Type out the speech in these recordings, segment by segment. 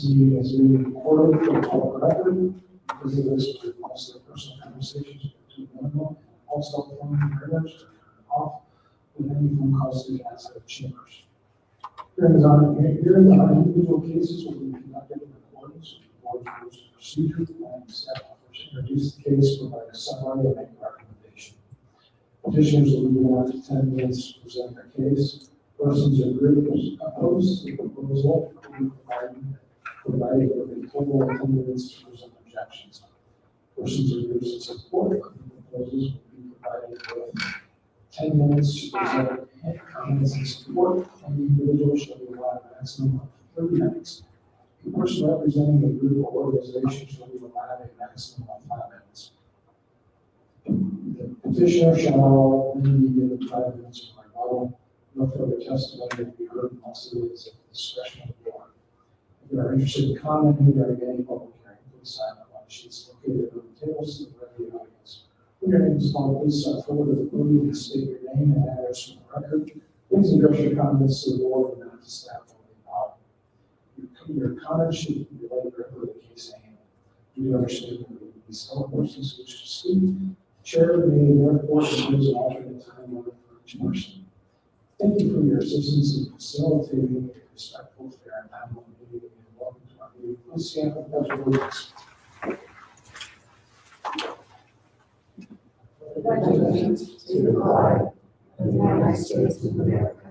meeting is being recorded for the public record because of this request of personal conversations between them. Also, phone prayers are turned off with any phone calls to the outside chambers. Hearings on individual cases will be conducted in accordance with the board's rules of procedure. And staff members introduce the case, provide a summary, and make a recommendation. Petitioners will be allowed 10 minutes to present their case. Persons or groups opposed to the proposal will be provided with a total of 10 minutes to present objections. Persons or groups in support of the proposals will be provided with 10 minutes to present comments in support, and the individual shall be allowed a maximum of 30 minutes. The person representing a group or organization shall be allowed a maximum of 5 minutes. The petitioner shall only be given 5 minutes for rebuttal. No further testimony will be heard unless it is at the discretion of the board. If you are interested in commenting during any public hearing, please sign up on the sheets located on the tables to the right of the audience. When your name is called, please step forward to the podium and state your name and address for the record. Please address your comments to the board and not to staff only. Your comments should relate directly to the case at hand. Do you understand that there will be some persons who wish to speak? Chair may therefore propose an alternate time limit for each person. Thank you for your assistance in facilitating a respectful, fair, and timely meeting, and welcome to our meeting. Please stand for the pledge of allegiance. Pledge allegiance to the flag of the United States of America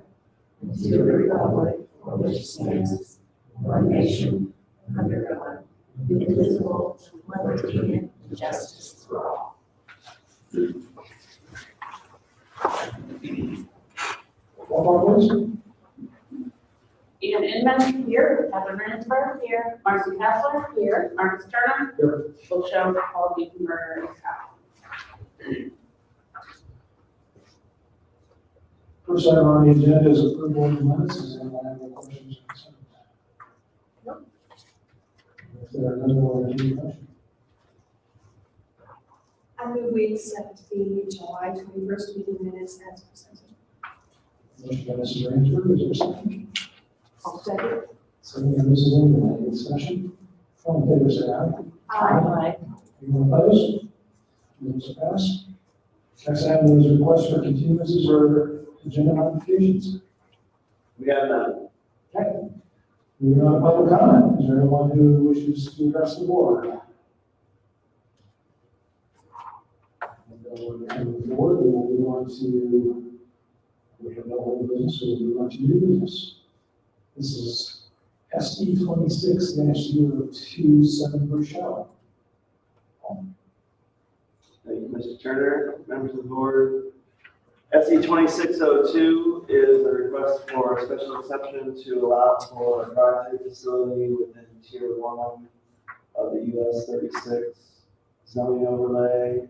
and to the republic for which it stands, one nation, under God, indivisible, with liberty and justice for all. Ian Inman here, Heather Ransford here, Marcy Kessler here, Marcus Turner Here. will show Paul Beakenberger is out. First item on the agenda is approval of the minutes. Does anyone have any questions or concerns? No. If there are none, we'll entertain a motion. I move we accept the July 21st meeting minutes as presented. Motion by Mrs. Ransford, is there a second? I'll second. Second by Mrs. Ingram, any discussion? All in favor, say aye. Aye. Anyone opposed? Minutes are passed. Next item is request for continuances or agenda modifications. We have none. Okay. Moving on to public comment. Is there anyone who wishes to address the board? And the board, we will move on to, we have no old business, so we'll move on to new business. This is SE 26-027 Rochelle. Thank you, Mr. Turner, members of the board. SE 2602 is a request for a special exception to allow for a drive-through facility within Tier 1 of the US 36 zoning overlay.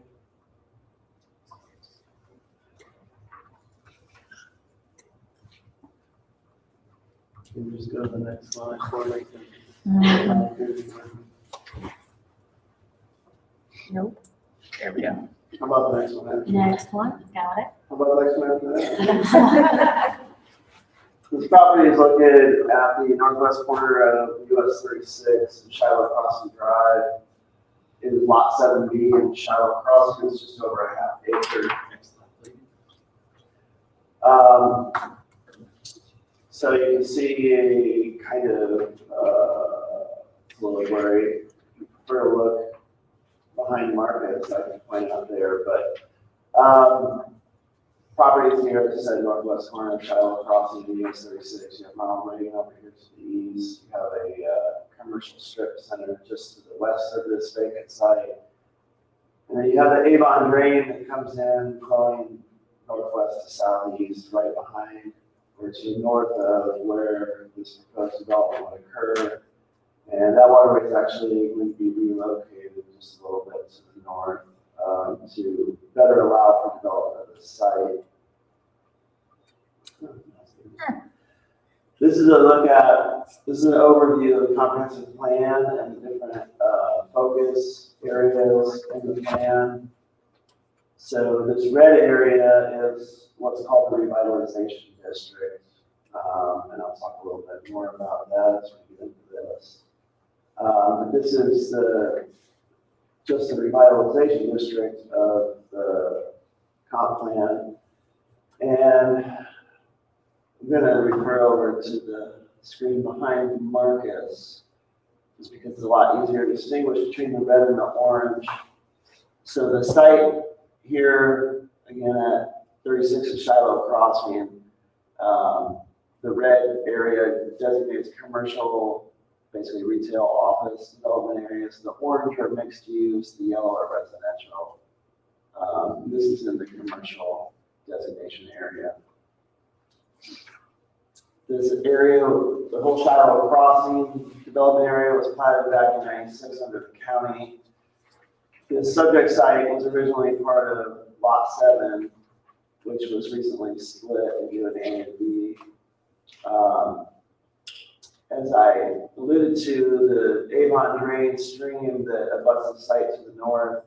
Can we just go to the next slide? Nope. There we go. How about the next one? Next one, got it. How about the next one after that? This property is located at the northwest corner of US 36 and Shiloh Crossing Drive. It is lot 7B and Shiloh Crossing is just over a half acre. Next slide, please. So you can see a kind of little blurry. For a look behind markets, I can point out there, but properties here, as I said, northwest corner of Shiloh Crossing, the US 36. You have Mount Reagan over here to the east. You have a commercial strip center just to the west of this vacant site. And then you have the Avon drain that comes in flowing northwest to southeast, right behind or to north of where this proposed development would occur. And that waterway is actually going to be relocated just a little bit to the north to better allow for development of the site. This is an overview of the comprehensive plan and the different focus areas in the plan. So this red area is what's called the revitalization district. And I'll talk a little bit more about that as we get into this. This is just the revitalization district of the comp plan. And I'm going to refer over to the screen behind Marcus, just because it's a lot easier to distinguish between the red and the orange. So the site here, again at 36 of Shiloh Crossing, the red area designates commercial, basically retail, office development areas. The orange are mixed use, the yellow are residential. This is in the commercial designation area. This area, the whole Shiloh Crossing development area, was platted back in '96 under the county. The subject site was originally part of Lot 7, which was recently split and given A and B. As I alluded to, the Avon drain stream that abuts the site to the north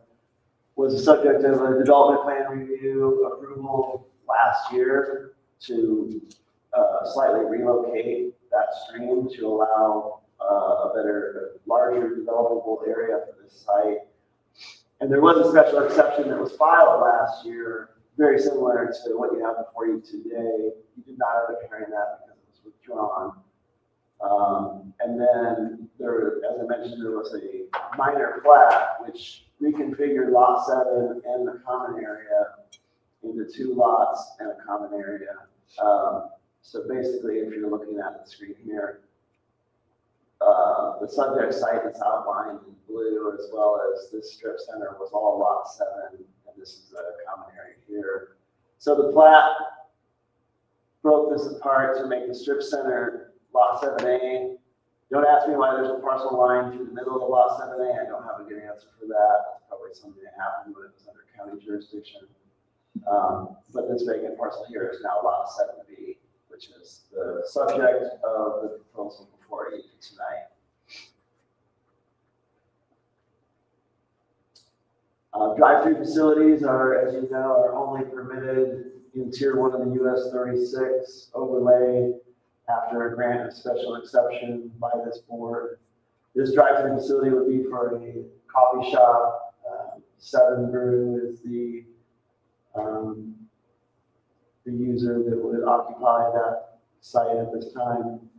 was the subject of a development plan review approval last year to slightly relocate that stream to allow a better, larger developable area for this site. And there was a special exception that was filed last year, very similar to what you have before you today. You did not have a hearing that because it was withdrawn. And then there, as I mentioned, there was a minor plat which reconfigured Lot 7 and the common area into 2 lots and a common area. So basically, if you're looking at the screen here, the subject site that's outlined in blue, as well as this strip center, was all Lot 7, and this is a common area here. So the plat broke this apart to make the strip center Lot 7A. Don't ask me why there's a parcel line through the middle of Lot 7A. I don't have a good answer for that. That's probably something that happened when it was under county jurisdiction. But this vacant parcel here is now Lot 7B, which is the subject of the proposal before you tonight. Drive-through facilities are, as you know, are only permitted in Tier 1 of the US 36 overlay after a grant of special exception by this board. This drive-through facility would be for a coffee shop. 7 Brew is the user that would occupy that site at this time.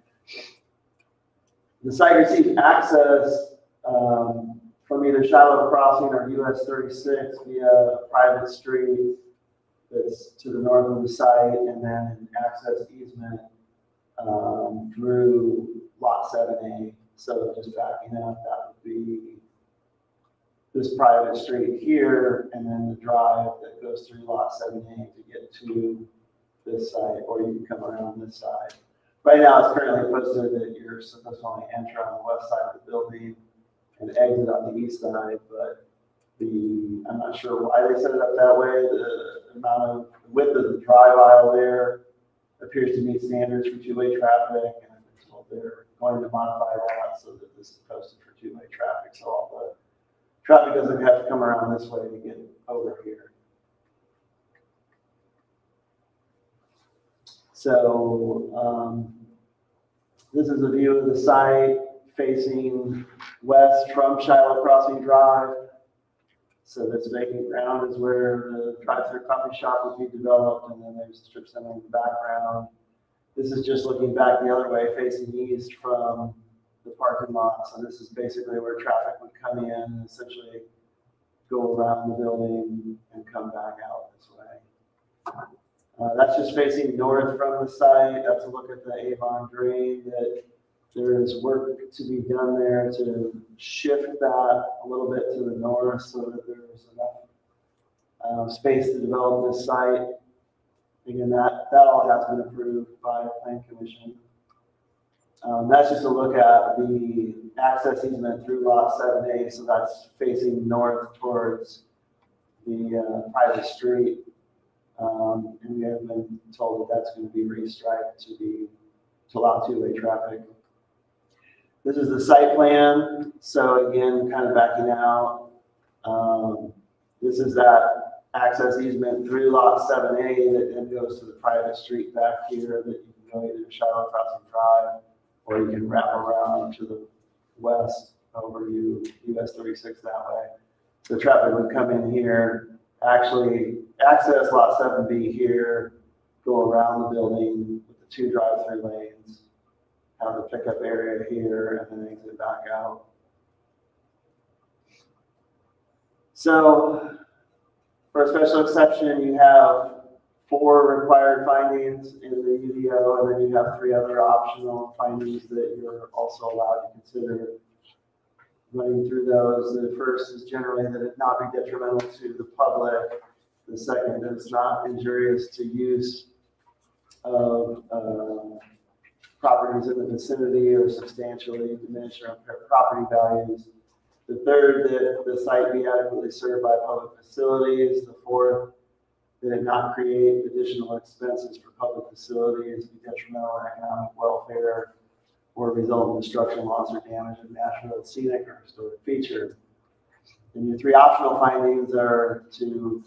The site receives access from either Shiloh Crossing or US 36 via a private street that's to the north of the site, and then an access easement through Lot 7A. So just backing up, that would be this private street here, and then the drive that goes through Lot 7A to get to this site, or you can come around this side. Right now, it's currently posted that you're supposed to only enter on the west side of the building and exit on the east side, but I'm not sure why they set it up that way. The amount of width of the drive aisle there appears to meet standards for 2-way traffic, and I've been told they're going to modify that so that this is posted for 2-way traffic, so all the traffic doesn't have to come around this way to get over here. So this is a view of the site facing west from Shiloh Crossing Drive. So this vacant ground is where the drive-through coffee shop would be developed, and then there's the strip center in the background. This is just looking back the other way, facing east from the parking lot. So this is basically where traffic would come in and essentially go around the building and come back out this way. That's just facing north from the site. That's a look at the Avon drain. That there is work to be done there to shift that a little bit to the north so that there's enough space to develop this site. Again, that all has been approved by the Plan Commission. That's just a look at the access easement through Lot 7A. So that's facing north towards the private street. And we have been told that that's going to be restriped to allow 2-way traffic. This is the site plan. So again, kind of backing out. This is that access easement through Lot 7A that then goes to the private street back here that you can go either to Shiloh Crossing Drive, or you can wrap around to the west over US 36 that way. So traffic would come in here, actually access lot 7B here, go around the building with the 2 drive-through lanes, have the pickup area here, and then exit back out. So for a special exception, you have 4 required findings in the UDO, and then you have 3 other optional findings that you're also allowed to consider. Running through those, the first is generally that it not be detrimental to the public. The second, that it's not injurious to use of properties in the vicinity or substantially diminish or impair property values. The third, that the site be adequately served by public facilities. The fourth, that it not create additional expenses for public facilities, be detrimental to economic welfare, or result in destruction, loss, or damage of natural, scenic, or historic feature. And your 3 optional findings are to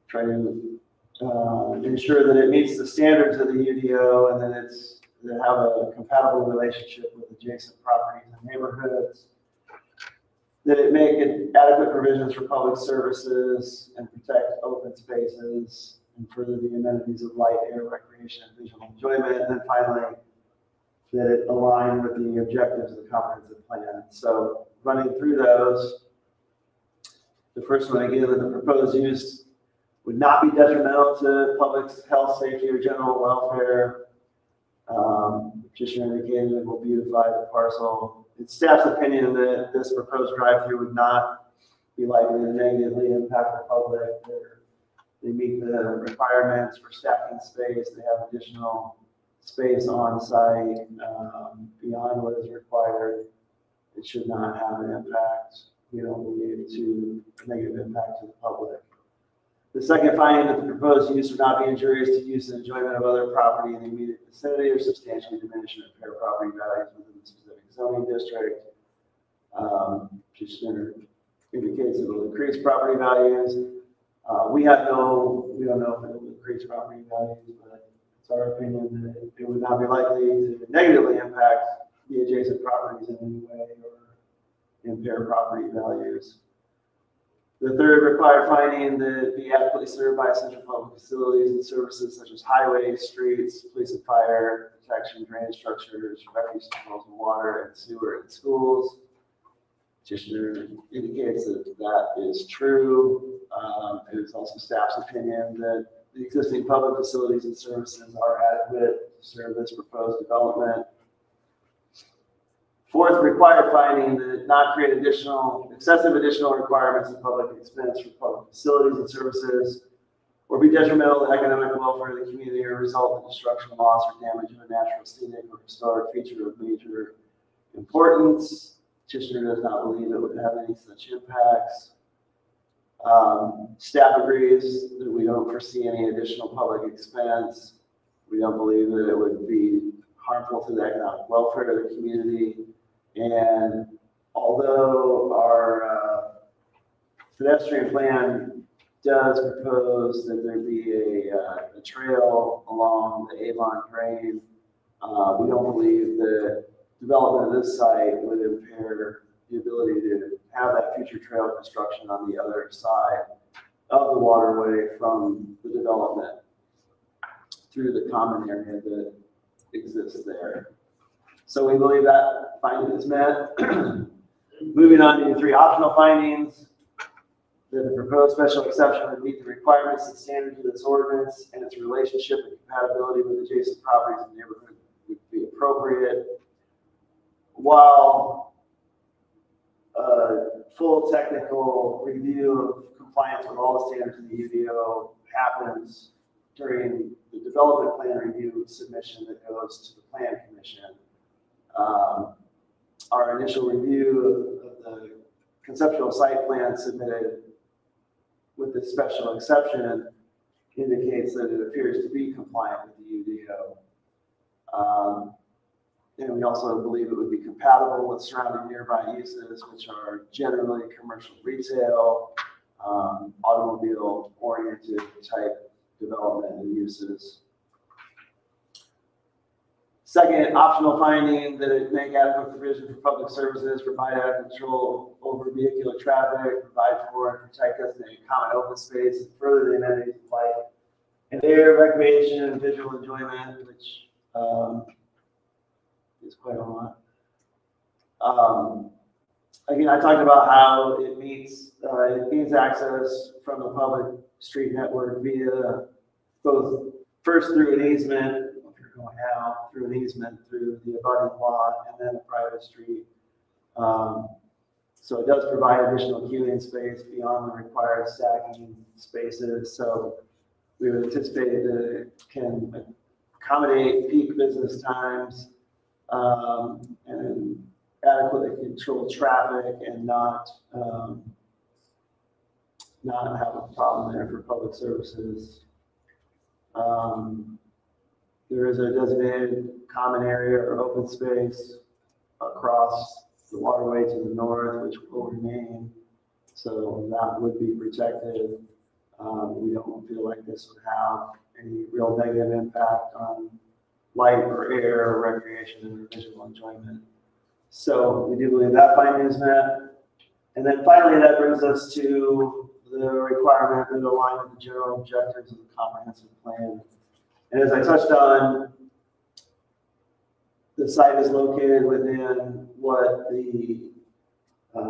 try to ensure that it meets the standards of the UDO and that it's to have a compatible relationship with adjacent properties and neighborhoods, that it make adequate provisions for public services and protect open spaces and further the amenities of light, air, recreation, and visual enjoyment. And then finally, that it align with the objectives of the comprehensive plan. So running through those, the first one again, that the proposed use would not be detrimental to public health, safety, or general welfare. Petitioner indicated it will beautify the parcel. It's staff's opinion that this proposed drive-through would not be likely to negatively impact the public. They meet the requirements for stacking space. They have additional space on site beyond what is required. It should not have an impact, we don't believe, to a negative impact to the public. The second finding, that the proposed use would not be injurious to use and enjoyment of other property in the immediate vicinity or substantially diminish or impair property values within the specific zoning district. Petitioner indicates it will increase property values. We don't know if it will increase property values, but it's our opinion that it would not be likely to negatively impact the adjacent properties in any way or impair property values. The third required finding, that be adequately served by essential public facilities and services such as highways, streets, police and fire protection, drainage structures, refuse disposal, water and sewer, and schools. Petitioner indicates that that is true. It is also staff's opinion that the existing public facilities and services are adequate to serve this proposed development. Fourth required finding, that not create excessive additional requirements of public expense for public facilities and services, or be detrimental to economic welfare of the community, or result in destruction, loss, or damage of a natural, scenic, or historic feature of major importance. Petitioner does not believe it would have any such impacts. Staff agrees that we don't foresee any additional public expense. We don't believe that it would be harmful to the economic welfare of the community. And although our pedestrian plan does propose that there be a trail along the Avon drain, we don't believe that development of this site would impair the ability to have that future trail construction on the other side of the waterway from the development through the common area that exists there. So we believe that finding is met. Moving on to the 3 optional findings, that the proposed special exception would meet the requirements and standards of this ordinance, and its relationship and compatibility with adjacent properties in the neighborhood would be appropriate. While full technical review of compliance with all the standards of the UDO happens during the development plan review submission that goes to the plan commission. Our initial review of the conceptual site plan submitted with this special exception indicates that it appears to be compliant with the UDO. And we also believe it would be compatible with surrounding nearby uses, which are generally commercial retail, automobile-oriented type development and uses. Second, optional finding that it make adequate provision for public services, provide adequate control over vehicular traffic, provide for and protect designated common open space, and further the amenities of life and air, recreation, and visual enjoyment, which is quite a lot. Again, I talked about how it gains access from the public street network via both first through an easement, if you're going out through an easement through the abutting lot, and then a private street. So it does provide additional queuing space beyond the required stacking spaces. So we would anticipate that it can accommodate peak business times and adequately control traffic and not have a problem there for public services. There is a designated common area or open space across the waterway to the north, which will remain. So that would be protected. We don't feel like this would have any real negative impact on light or air or recreation and visual enjoyment. So we do believe that finding is met. And then finally, that brings us to the requirement that align with the general objectives of the comprehensive plan. And as I touched on, the site is located within what the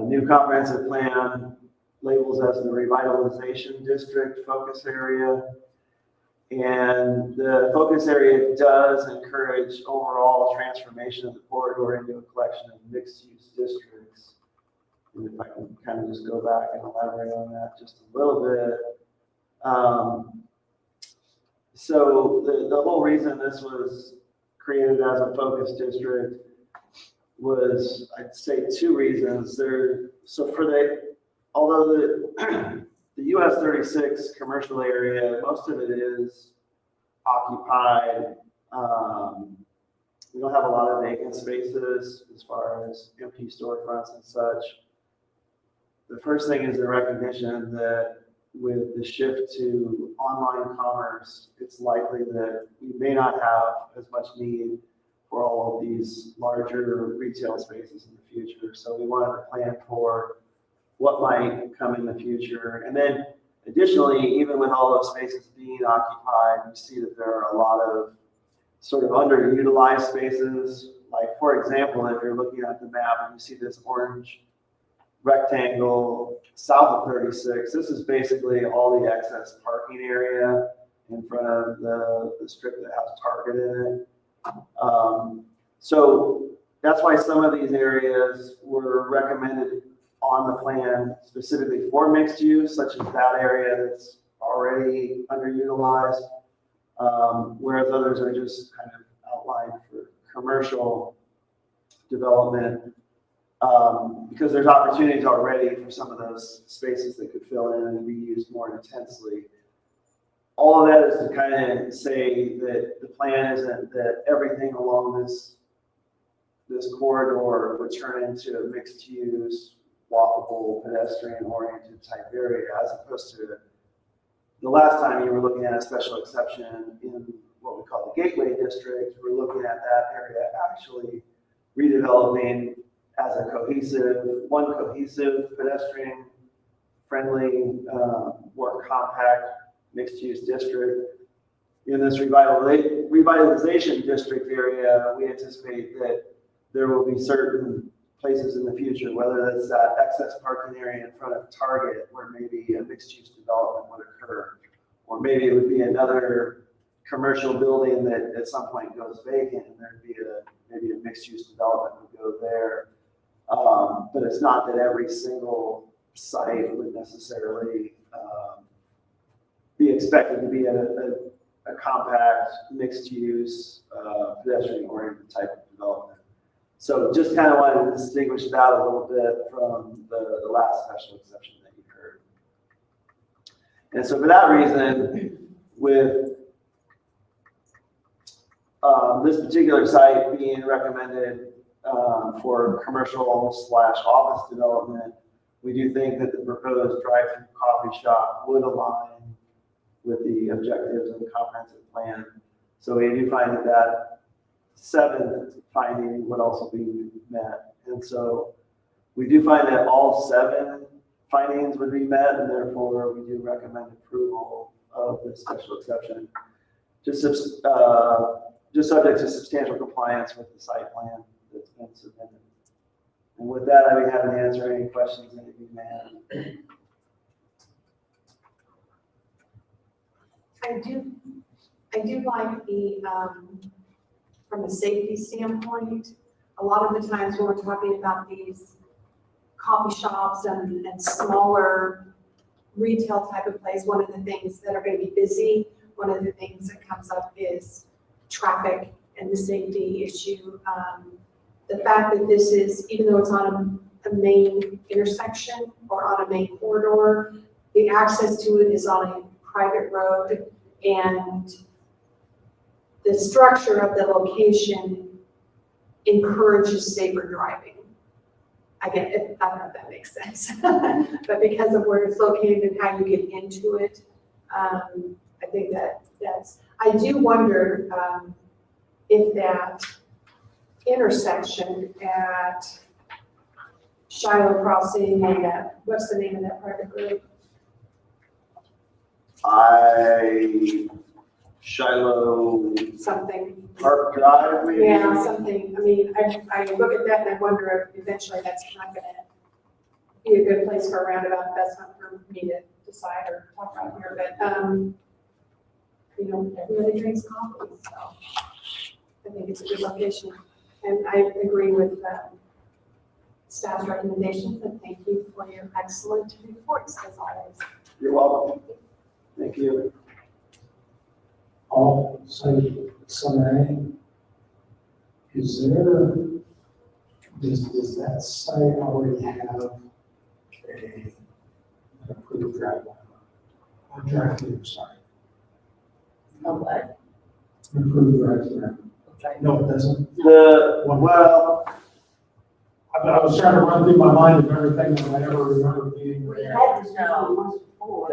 new comprehensive plan labels as the revitalization district focus area. And the focus area does encourage overall transformation of the corridor into a collection of mixed-use districts. And if I can kind of just go back and elaborate on that just a little bit. So the whole reason this was created as a focus district was, I'd say, two reasons. Although the US 36 commercial area, most of it is occupied. We don't have a lot of vacant spaces as far as empty storefronts and such. The first thing is the recognition that with the shift to online commerce, it's likely that we may not have as much need for all of these larger retail spaces in the future. So we wanted to plan for what might come in the future. And then additionally, even with all those spaces being occupied, you see that there are a lot of sort of underutilized spaces. Like, for example, if you're looking at the map and you see this orange rectangle south of 36, this is basically all the excess parking area in front of the strip that has Target in it. So that's why some of these areas were recommended on the plan specifically for mixed use, such as that area that's already underutilized, whereas others are just kind of outlined for commercial development, because there's opportunities already for some of those spaces that could fill in and be used more intensely. All of that is to kind of say that the plan isn't that everything along this corridor would turn into a mixed use, walkable, pedestrian-oriented type area, as opposed to the last time you were looking at a special exception in what we call the Gateway District. We're looking at that area actually redeveloping as a cohesive, pedestrian-friendly, more compact, mixed-use district. In this revitalization district area, we anticipate that there will be certain places in the future, whether that's that excess parking area in front of Target where maybe a mixed-use development would occur, or maybe it would be another commercial building that at some point goes vacant and there'd be maybe a mixed-use development would go there. But it's not that every single site would necessarily be expected to be a compact, mixed-use, pedestrian-oriented type of development. So just kind of wanted to distinguish that a little bit from the last special exception that you heard. And so for that reason, with this particular site being recommended for commercial/office development, we do think that the proposed drive-through coffee shop would align with the objectives of the comprehensive plan. So we do find that seventh finding would also be met. And so we do find that all 7 findings would be met, and therefore we do recommend approval of the special exception. Just subject to substantial compliance with the site plan that's been submitted. And with that, I'd be happy to answer any questions that you may have. I do like the, from a safety standpoint, a lot of the times when we're talking about these coffee shops and smaller retail type of place, one of the things that are going to be busy, one of the things that comes up is traffic and the safety issue. The fact that this is, even though it's on a main intersection or on a main corridor, the access to it is on a private road, and the structure of the location encourages safer driving. I don't know if that makes sense, but because of where it's located and how you get into it, I think I do wonder if that intersection at Shiloh Crossing and what's the name of that private road? Shiloh Something. Park Drive, maybe? Yeah, something. I mean, I look at that and I wonder if eventually that's not going to be a good place for a roundabout. That's not for me to decide or talk about here, but everybody drinks coffee, so I think it's a good location. And I agree with staff's recommendations, and thank you for your excellent reports as always. You're welcome. Thank you. All site summary. Does that site already have an approved driveway? A drive-through, sorry. A what? An approved drive-through. No, it doesn't. Well, I was trying to run through my mind of everything that I ever remember being We there. had to know once before.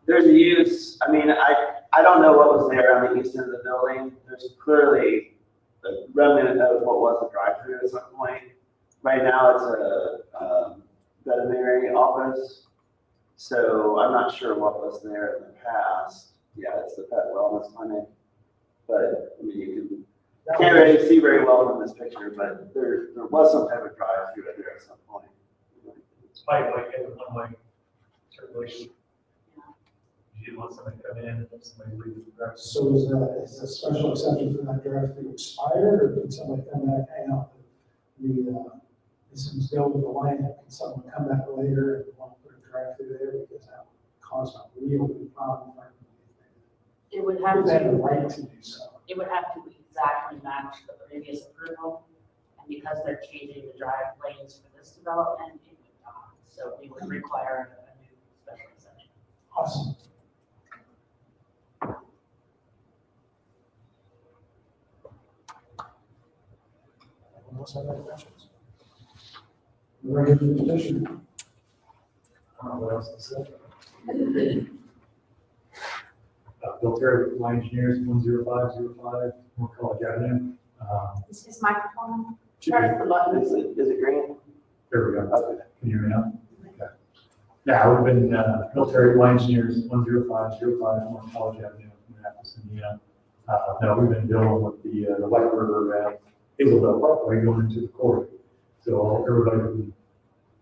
there's a use. I mean, I don't know what was there on the east end of the building. There's clearly a remnant of what was a drive-through at some point. Right now, it's a veterinary office, so I'm not sure what was there in the past. Yeah, it's the pet wellness clinic, but I mean, you can't really see very well from this picture, but there was some type of drive-through there at some point. It's probably like a one-way circulation. You didn't want somebody to come in and somebody leave the drive. So is that special exception for that drive-through expired, or can somebody come back, hang out? This is built with the land, can someone come back later and want to put a drive-through there, because that would cause a real big problem for everybody. It would have If they had the to, right to do so. it would have to exactly match the previous approval. And because they're changing the drive lanes for this development, it would not. So we would require a new special exception. Awesome. Anyone else have any questions? Ready for the petition? I don't know what else to say. Bill Terry, Line Engineers, 10505 North College Avenue. Is his microphone on? Press the button. Is it green? There we go. Okay. Can you hear me now? Okay. Yeah, we've been Bill Terry, Line Engineers, 10505 North College Avenue, Minneapolis, Indiana. No, we've been dealing with the White River Hazelbell Parkway going into the quarry. So everybody from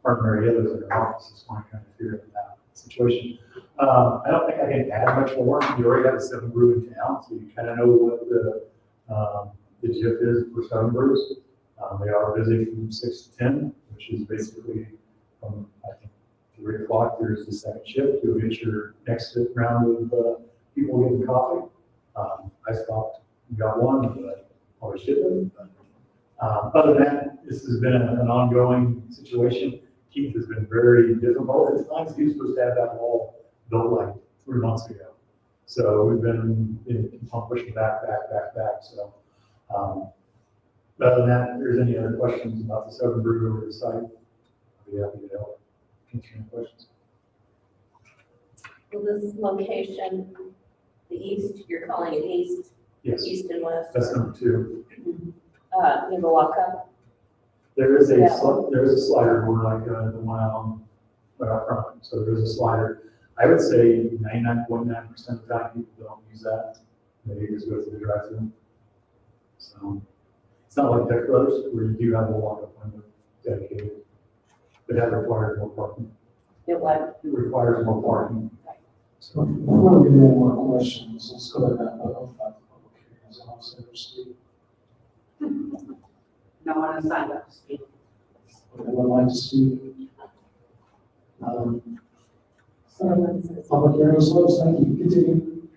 Martin Marietta's in their offices want to kind of figure out that situation. I don't think I can add much more. You already have a 7 brew in town, so you kind of know what the GIF is for 7 brews. They are busy from 6 to 10, which is basically from, I think, 3 o'clock. There's the second shift. You'll get your next round of people getting coffee. I stopped and got one, but always ship them. Other than that, this has been an ongoing situation. Keith has been very difficult at times. He was supposed to have that wall built like 3 months ago. So we've been pushing back. So other than that, if there's any other questions about the 7 brew or the site, I'll be happy to help answer any questions. Well, this location, the east, you're calling it east, Yes, east and west. that's number 2. You have a walk-up. There is Yeah. there is a slider door like the one right out front, so there is a slider. I would say 99.9% of the time people don't use that. They just go through the drive-through. So it's not like Tech Brothers where you do have a walk-up window dedicated. But that requires more parking. It what? It requires more parking. So Before we get any more questions, let's go ahead and open up the public hearing. As I'll say, speak. No one has signed up to speak. Would anyone like to speak? Public hearing is closed. Thank you. Continue.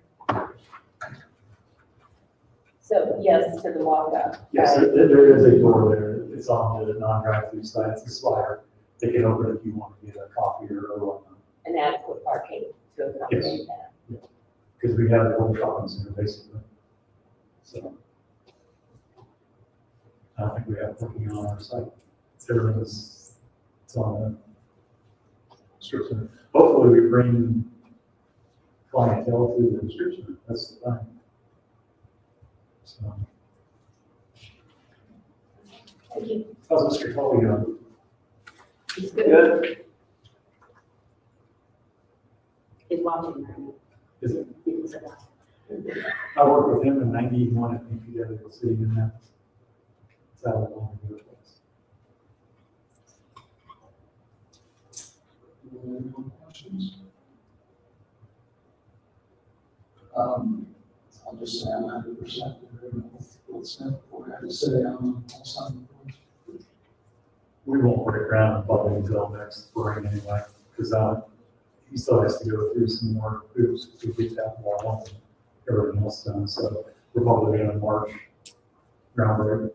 So yes, to the walk-up. yes, there is a door there. It's on the non-drive-through side. It's a slider. They can open it if you want to get a coffee or whatnot. And adequate parking to accommodate that. Because we have the whole shopping center basically. So I don't think we have parking on our site. It's on the strip center. Hopefully we bring clientele to the strip center. That's the thing. So, Thank you. how's Mr. Tully doing? It's good. Good. He's watching right now. Is it? He can sit down. I worked with him in 91, I think, together, sitting in that. It's out of long ago. Any more questions? I'll just say I'm 100% agreement with what's said. What I had to say, I'll sign the form. We won't break ground probably until next spring anyway, because he still has to go through some more hoops to get that wall and everything else done. So we're probably going to March groundbreak.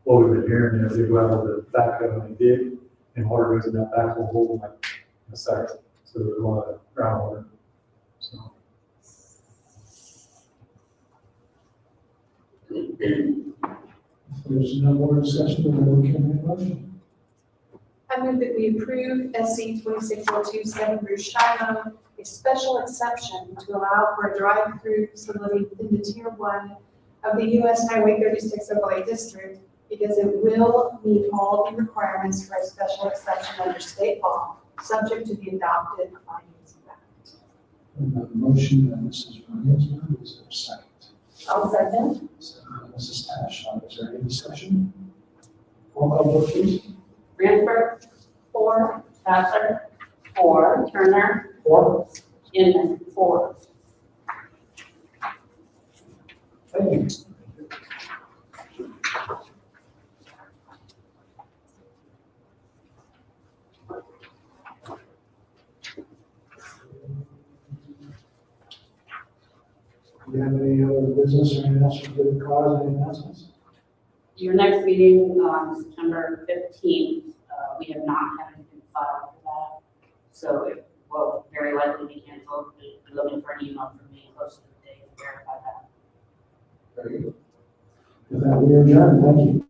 What we've been hearing is they go out with the backhoe and they dig, and water goes in that backhoe hole like a second. So there's a lot of groundwater. So If there's no more discussion, then we can make a motion. I move that we approve SC 26027 Bruce Shiloh, a special exception to allow for a drive-through facility within the Tier 1 of the US Highway 36 overlay district because it will meet all the requirements for a special exception under state law, subject to the adopted findings of fact. We have a motion by Mrs. Williams. Is there a second? I'll second. Second by Mrs. Ashland. Is there any discussion? Roll call vote, please. Branford. 4. Passer. 4. Turner. 4. Inman. 4. Thank you. Do you have any other business or anything else for good cause, any announcements? Your next meeting on September 15th, we have not had anything filed for that. So it will very likely be canceled. Be looking for an email from me close to the date to verify that. Very good. With that, we are adjourned. Thank you.